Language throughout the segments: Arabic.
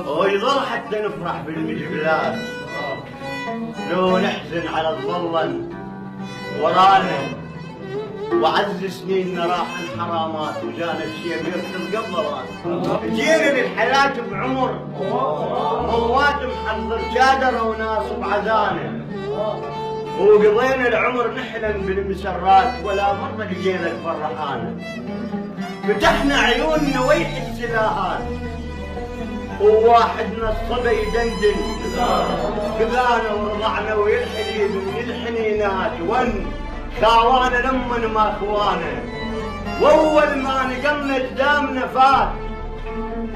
ويظل حتى نفرح بالمجبلات لو نحزن على الظلن ورانا. وعز سنيننا راح الحرامات وجانا الشيء بيركض قبل راس. جينا للحياة بعمر موات محضر جادر وناس بعذانه، وقضينا العمر نحلم بالمسرات ولا مرة لقينا الفرحانة. فتحنا عيوننا ويح السلاحات وواحدنا الصبي يدندن قذانا ورضعنا ويلحلي من الحنينات خاوانا لما ما اخوانا. واول ما نقلنا قدامنا فات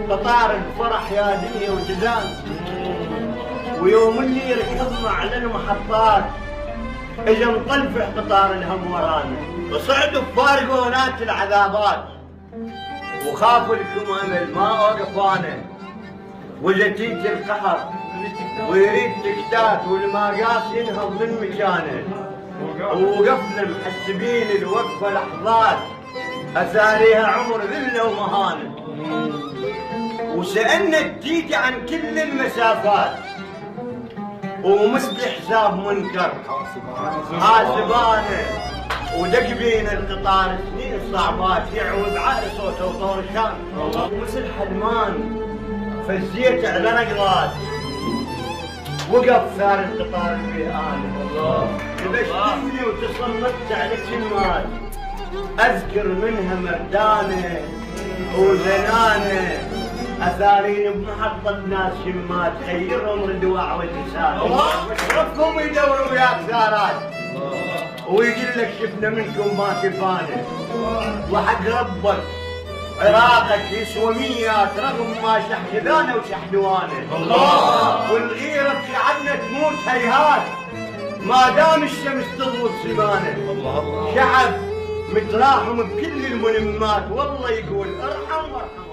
قطار الفرح يا دنيا وجزان، ويوم اللي ركضنا على المحطات اجا مطلفح قطار الهم ورانا. وصعدوا بفارقونات العذابات وخافوا لكم امل ما اوقفانا. وجتيت القهر ويريد تكتات والماقاس ينهض من مكانه، ووقفنا محسبين الوقفه لحظات اثاريها عمر ذله ومهانه. وسالنا التيتا عن كل المسافات ومثل حساب منكر حاسبانه. ودق بينا القطار سنين صعبات يعوي بعقل صوته وطور شان، ومثل حلمان فزيت على نقضات وقف ثار القطار البيهان. تبشتني وتصنفت على كلمات اذكر منها مردانه وزنانه اثارين بمحطه ناس شمات خيرهم ردواع واللسان. واشرفكم يدوروا وياك ثارات ويقول لك شفنا منكم ما كفانا. وحق ربك عراقك يسوى ميات رغم ما شحذانا وشحذوانا. والغيرة في عنا تموت هيهات ما دام الشمس تضوي سبانه. شعب متراحم بكل الملمات والله يقول ارحم وارحم.